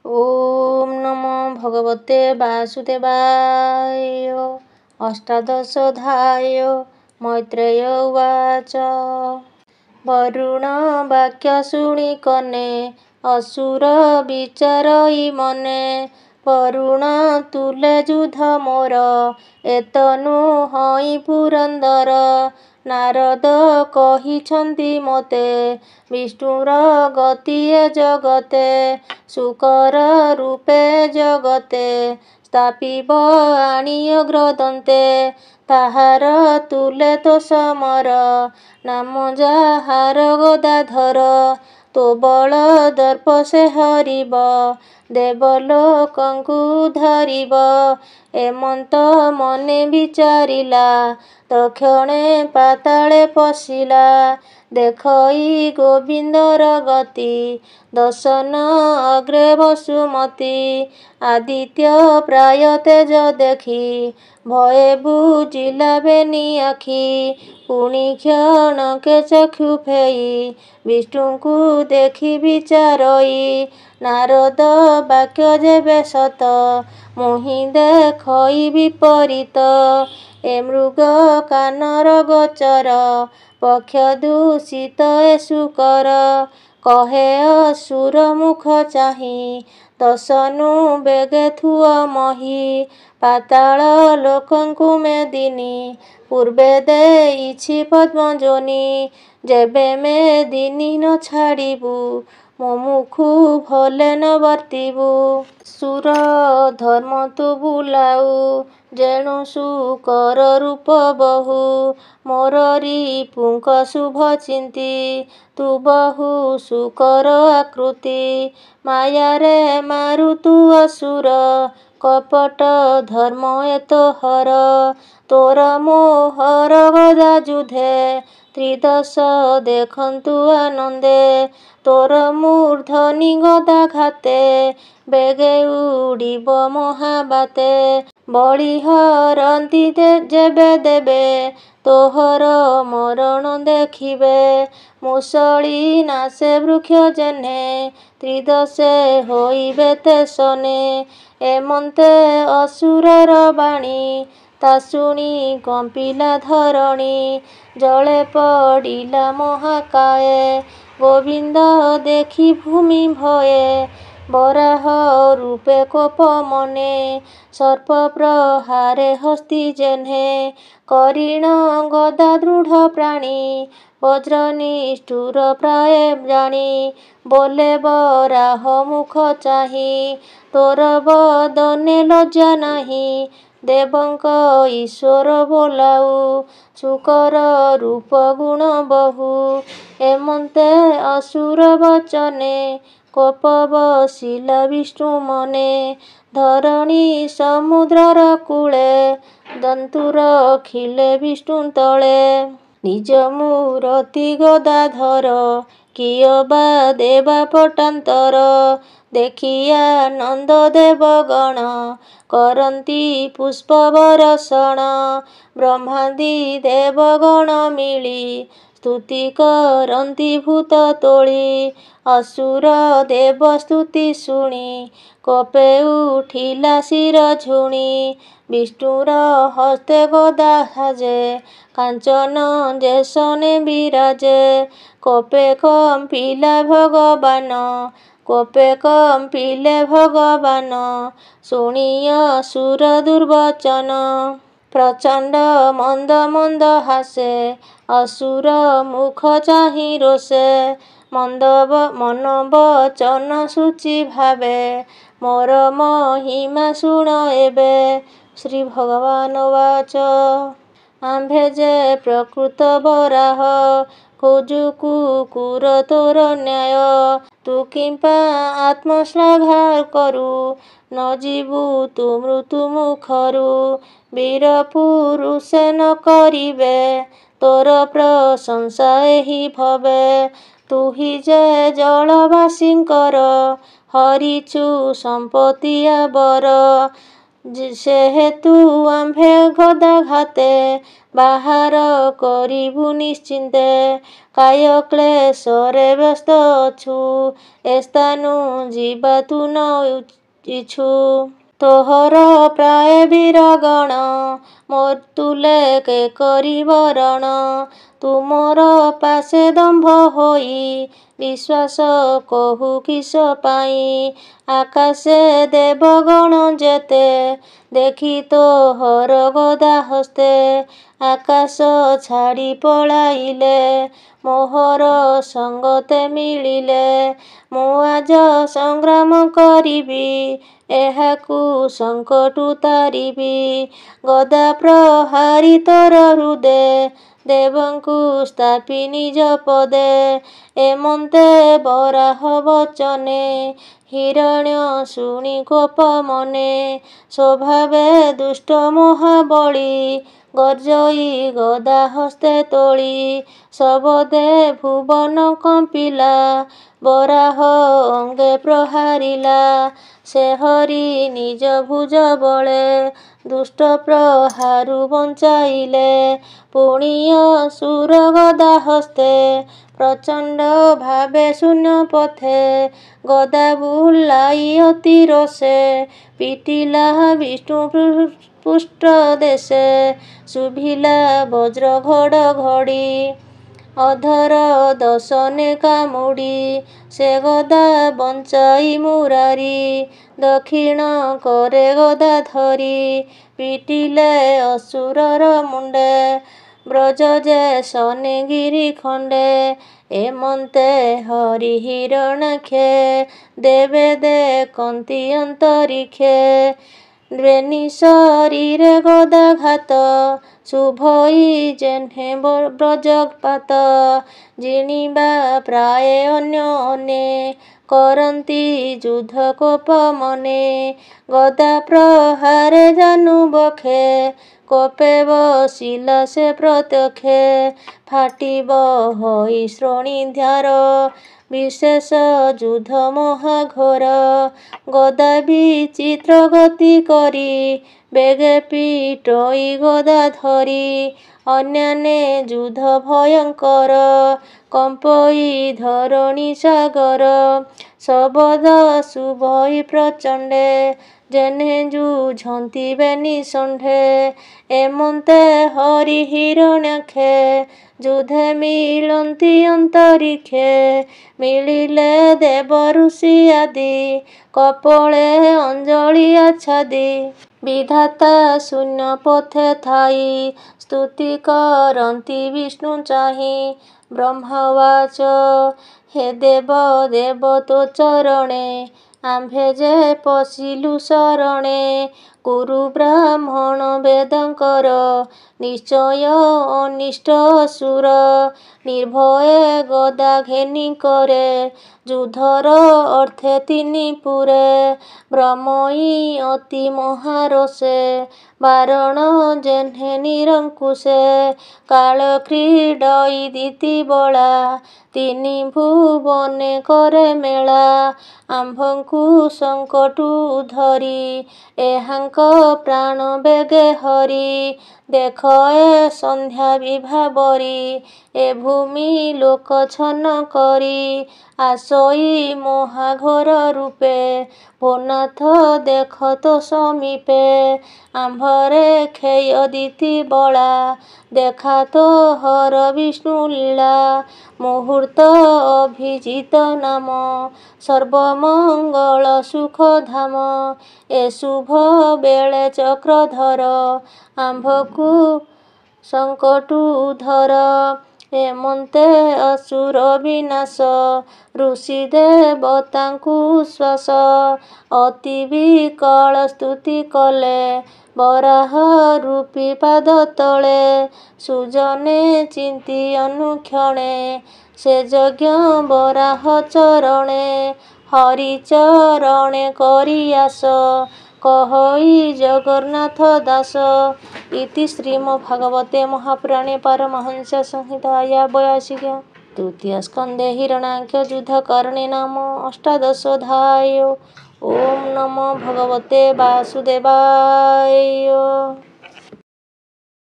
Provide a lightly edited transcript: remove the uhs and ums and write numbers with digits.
ओम नमो भगवते वासुदेवाय। अष्टादशोऽध्याय। मैत्रेय उवाच। वरुण वाक्य शुणि कने असुर विचारई मने। वरुण तुले युद्ध मोर एतनु हई पुरंदर। नारद कहिछन्ति मोते विष्णुर गति ए जगते। शुकर रूपे जगते स्थापिब आଣି अग्रदन्ते। ताहार तुले तो समर नाम ଯାହାର ଗଦାଧର। ତୋ ବଳ ଦର୍ପ ସେ ହରିବ ଦେବଲୋକଙ୍କୁ ଧରିବ। ଏମନ୍ତ ମନେ ବିଚାରିଲା ତକ୍ଷଣେ ପାତାଳେ ପଶିଲା। ଦେଖଇ ଗୋବିନ୍ଦର ଗତି ଦର୍ଶନ ଅଗ୍ରେ ବସୁମତୀ। ଆଦିତ୍ୟ ପ୍ରାୟ ତେଜ ଦେଖି ଭୟେ ବୁଜିଲା ବେନି ଆଖି। ପୁଣି କ୍ଷଣକେ ଚକ୍ଷୁ ଫେଇ ବିଷ୍ଣୁଙ୍କୁ ଦେଖି ବିଚାରଇ। ନାରଦ ବାକ୍ୟ ଯେବେ ସତ ମୁହିଁ ଦେଖଇ ବିପରୀତ। ଏ ମୃଗ କାନର ଗୋଚର ପକ୍ଷ ଦୂଷିତ ଏ ଶୂକର। କହେ ଅସୁର ମୁଖ ଚାହିଁ ଦଶନୁ ବେଗେ ଥୁଅ ମହି। ପାତାଳ ଲୋକଙ୍କୁ ମେଦିନୀ ପୂର୍ବେ ଦେଇଛି ପଦ୍ମଯୋନି। ଯେବେ ମେଦିନୀ ନ ଛାଡ଼ିବୁ ମୋ ମୁଖୁ ଭଲେ ନ ବର୍ତ୍ତିବୁ। ସୁର ଧର୍ମ ତୁ ବୁଲାଉ ଯେଣୁ ଶୂକର ରୂପ ବହୁ। ମୋର ରିପୁଙ୍କ ଶୁଭ ଚିନ୍ତି ତୁ ବହୁ ଶୂକର ଆକୃତି। ମାୟାରେ ମାରୁ ତୁ ଅସୁର କପଟ ଧର୍ମ ଏ ତୋହର। ତୋର ମୋହର ଗଦା ଯୁଧେ ତ୍ରିଦଶ ଦେଖନ୍ତୁ ଆନନ୍ଦେ। ତୋର ମୂର୍ଧନି ଗଦା ଘାତେ ବେଗେ ଉଡ଼ିବ ମହାବାତେ। ବଳି ହରନ୍ତି ଯେବେ ଦେବେ ତୋହର ମରଣ ଦେଖିବେ। ମୂଷଳି ନାଶେ ବୃକ୍ଷ ଯେହ୍ନେ ତ୍ରିଦଶେ ହୋଇବେ ତେସନେ। ଏମନ୍ତେ ଅସୁରର ବାଣୀ ତା ଶୁଣି କମ୍ପିଲା ଧରଣୀ। ଜଳେ ପଡ଼ିଲା ମହାକାଏ ଗୋବିନ୍ଦ ଦେଖି ଭୂମି ଭୟେ। ବରାହ ରୂପେ କୋପ ମନେ ସର୍ପ ପ୍ରହାରେ ହସ୍ତୀ ଯେହ୍ନେ। କରିଣ ଗଦା ଦୃଢ଼ ପ୍ରାଣୀ ବଜ୍ର ନିଷ୍ଠୁର ପ୍ରାୟ ଜାଣି। ବୋଲେ ବରାହ ମୁଖ ଚାହିଁ ତୋର ବଦନେ ଲଜ୍ଜା ନାହିଁ। ଦେବଙ୍କ ଈଶ୍ୱର ବୋଲାଉ ଶୂକର ରୂପ ଗୁଣ ବହୁ। ଏମନ୍ତେ ଅସୁର ବଚନେ କୋପ ବସିଲା ବିଷ୍ଣୁ ମନେ। ଧରଣୀ ସମୁଦ୍ରର କୂଳେ ଦନ୍ତୁ ରଖିଲେ ବିଷ୍ଣୁ ତଳେ। ନିଜ ମୂରତି ଗଦାଧର କିଏ ବା ଦେବା ପଟାନ୍ତର। ଦେଖି ଆନନ୍ଦ ଦେବଗଣ କରନ୍ତି ପୁଷ୍ପ ବରଷଣ। ବ୍ରହ୍ମାଦି ଦେବଗଣ ମିଳି ସ୍ତୁତି କରନ୍ତି ଭୂତ ତୋଳି। ଅସୁର ଦେବ ସ୍ତୁତି ଶୁଣି କୋପେ ଉଠିଲା ଶିର ଝୁଣି। ବିଷ୍ଣୁର ହସ୍ତେ ଗଦା ସାଜେ କାଞ୍ଚନ ଯେସନେ ବିରାଜେ। କୋପେ କମ୍ପିଲା ଭଗବାନ କୋପେ କମ୍ପିଲେ ଭଗବାନ। ଶୁଣି ଅସୁର ଦୁର୍ବଚନ ପ୍ରଚଣ୍ଡ ମନ୍ଦ ମନ୍ଦ ହାସେ। ଅସୁର ମୁଖ ଚାହିଁ ରୋଷେ ମନ ବଚନ ସୂଚି ଭାବେ। ମୋର ମହିମା ଶୁଣ ଏବେ। ଶ୍ରୀ ଭଗବାନ ଉବାଚ। ଆମ୍ଭେ ଯେ ପ୍ରକୃତ ବରାହ ଖୋଜୁ କୁକୁର ତୋର ନ୍ୟାୟ। ତୁ କିମ୍ପା ଆତ୍ମଶ୍ଳାଘା କରୁ ନ ଯିବୁ ତୁ ମୃତ୍ୟୁ ମୁଖରୁ। ବୀର ପୁରୁଷେ ନ କରିବେ ତୋର ପ୍ରଶଂସା ଏହି ଭବେ। ତୁହି ଯେ ଜଳବାସୀଙ୍କର ହରିଛୁ ସମ୍ପତ୍ତି ଆବର। ସେହେତୁ ଆମ୍ଭେ ଗଦାଘାତେ ବାହାର କରିବୁ ନିଶ୍ଚିନ୍ତେ। କାୟ କ୍ଲେଶରେ ବ୍ୟସ୍ତ ଅଛୁ, ଏ ସ୍ଥାନୁ ଯିବା ତୁ ନ ଇଛୁ। ତୋହର ପ୍ରାୟ ବୀରଗଣ, ମୋର୍ ତୁଲେ କେ କରିବ ରଣ। ତୁମର ପାଶେ ଦମ୍ଭ ହୋଇ, ବିଶ୍ୱାସ କହୁ କିସ ପାଇଁ? ଆକାଶେ ଦେବଗଣ ଯେତେ, ଦେଖି ତୋହର ଗଦା ହସ୍ତେ। ଆକାଶ ଛାଡ଼ି ପଳାଇଲେ, ମୋହର ସଙ୍ଗତେ ମିଳିଲେ। ମୁଁ ଆଜ ସଂଗ୍ରାମ କରିବି, ଏହାକୁ ସଙ୍କଟୁ ତାରିବି। ଗଦା ପ୍ରହାରୀ ତୋର ହୃଦେ, ଦେବଙ୍କୁ ସ୍ଥାପି ନିଜ ପଦେ। ଏମନ୍ତେ ବରାହ ବଚନେ, ହିରଣ୍ୟ ଶୁଣି କୋପ ମନେ। ସ୍ୱଭାବେ ଦୁଷ୍ଟ ମହାବଳୀ, ଗର୍ଜଇ ଗଦା ହସ୍ତେ ତୋଳି। ଶବଦେ ଭୁବନ କମ୍ପିଲା, ବରାହ ଅଙ୍ଗେ ପ୍ରହାରିଲା। ସେ ହରି ନିଜ ଭୁଜ ବଳେ, ଦୁଷ୍ଟ ପ୍ରହାରୁ ବଞ୍ଚାଇଲେ। ପୁଣି ଅସୁର ଗଦା ହସ୍ତେ, ପ୍ରଚଣ୍ଡ ଭାବେ ଶୂନ୍ୟ ପଥେ। ଗଦା ବୁଲାଇ ଅତି ରୋଷେ, ପିଟିଲା ବିଷ୍ଣୁ ପୃଷ୍ଠ ଦେଶେ। ଶୁଭିଲା ବଜ୍ର ଘଡ଼ଘଡ଼ି, ଅଧର ଦଶନେ କାମୁଡ଼ି। ସେ ଗଦା ବଞ୍ଚାଇ ମୁରାରି, ଦକ୍ଷିଣ କରେ ଗଦା ଧରି। ପିଟିଲେ ଅସୁରର ମୁଣ୍ଡେ, ବ୍ରଜ ଯେ ସନେ ଗିରି ଖଣ୍ଡେ। ଏମନ୍ତେ ହରି ହିରଣ୍ୟାକ୍ଷେ, ଦେବେ ଦେଖନ୍ତି ଅନ୍ତରିକ୍ଷେ। ବେନି ଶରୀରେ ଗଦାଘାତ, ଶୁଭଇ ଯେହ୍ନେ ବ୍ରଜପାତ। ଜିଣିବା ପ୍ରାୟେ ଅନ୍ୟ ଅନେ, କରନ୍ତି ଯୁଦ୍ଧ କୋପ ମନେ। ଗଦା ପ୍ରହାରେ ଜାନୁ ବକ୍ଷେ, କୋପେ ବସିଲା ସେ ପ୍ରତ୍ୟକ୍ଷେ। ଫାଟିବ ହୋଇ ଶ୍ରୋଣୀ ଧାର, ବିଶେଷ ଯୁଦ୍ଧ ମହାଘୋର। ଗଦା ବିଚିତ୍ର ଗତି କରି, ବେଗେ ପିଟଇ ଗଦା ଧରି। ଅନ୍ୟାନେ ଯୁଦ୍ଧ ଭୟଙ୍କର, କମ୍ପଇ ଧରଣୀ ସାଗର। ଶବଦ ଶୁଭଇ ପ୍ରଚଣ୍ଡେ, ଯେହ୍ନେ ଯୁଝନ୍ତି ବେନି ଷଣ୍ଢେ। ଏମନ୍ତେ ହରି ହିରଣ୍ୟାକ୍ଷେ, ଯୁଧେ ମିଳନ୍ତି ଅନ୍ତରିକ୍ଷେ। ମିଳିଲେ ଦେବ ଋଷି ଆଦି, କପୋଳେ ଅଞ୍ଜଳି ଆଚ୍ଛାଦି। ବିଧାତା ଶୂନ୍ୟ ପଥେ ଥାଇ, ସ୍ତୁତି କରନ୍ତି ବିଷ୍ଣୁ ଚାହିଁ। ବ୍ରହ୍ମା ଉବାଚ, ହେ ଦେବ ଦେବ ତୋ ଚରଣେ, ଆମ୍ଭେ ଯେ ପଶିଲୁ ଶରଣେ। କୁରୁ ବ୍ରାହ୍ମଣ ବେଦଙ୍କର, ନିଶ୍ଚୟ ଅନିଷ୍ଟ ଅସୁର। ନିର୍ଭୟେ ଗଦା ଘେନି କରେ, ଯୁଦ୍ଧର ଅର୍ଥେ ତିନି ପୁରେ। ବ୍ରହ୍ମଇ ଅତି ମହାରୋଷେ, ବାରଣ ଯେହ୍ନେ ନିରଙ୍କୁଶେ। କାଳ କ୍ରୀଡ଼ଇ ଦିତି ବଳା, ତିନି ଭୁବନେ କରେ ମେଳା। ଆମ୍ଭଙ୍କୁ ସଙ୍କଟୁ ଧରି, ଏହାଙ୍କ ପ୍ରାଣ ବେଗେ ହରି। ଦେଖ ଏ ସନ୍ଧ୍ୟା ବିଭାବରୀ, ଏ ଭୂମି ଲୋକ ଛନ୍ନ କରି। ଆସଇ ମହାଘୋର ରୂପେ, ଭୋନାଥ ଦେଖ ତୋ ସମୀପେ। ଆମ୍ଭରେ କ୍ଷୟ ଦିତି ବଳା, ଦେଖା ତୋହର ବିଷ୍ଣୁ ଲୀଳା। ମୁହୂର୍ତ୍ତ ଅଭିଜିତ ନାମ, ସର୍ବମଙ୍ଗଳ ସୁଖ ଧାମ। ଏ ଶୁଭ ବେଳେ ଚକ୍ରଧର, ଆମ୍ଭକୁ ସଙ୍କଟୁ ଉଦ୍ଧର। ଏମନ୍ତେ ଅସୁର ବିନାଶ, ଋଷି ଦେବତାଙ୍କୁ ଶ୍ୱାସ। ଅତି ବିକଳ ସ୍ତୁତି କଲେ, ବରାହ ରୂପୀ ପାଦ ତଳେ। ସୁଜନେ ଚିନ୍ତି ଅନୁକ୍ଷଣେ, ସେ ଯଜ୍ଞ ବରାହ ଚରଣେ। ହରି ଚରଣେ କରି ଆସ, କହଇ ଜଗନ୍ନାଥ ଦାସ। ଇତି ଶ୍ରୀମଦ୍ଭାଗବତେ ମହାପୁରାଣେ ପାରମହଂସ ସଂହିତାୟା 82 ତୃତୀୟ ସ୍କନ୍ଧେ ହିରଣ୍ୟାକ୍ଷ ଯୁଦ୍ଧ କରଣେ ନାମ ଅଷ୍ଟାଦଶୋऽଧ୍ୟାୟଃ। ଓମ୍ ନମୋ ଭଗବତେ ବାସୁଦେବାୟ।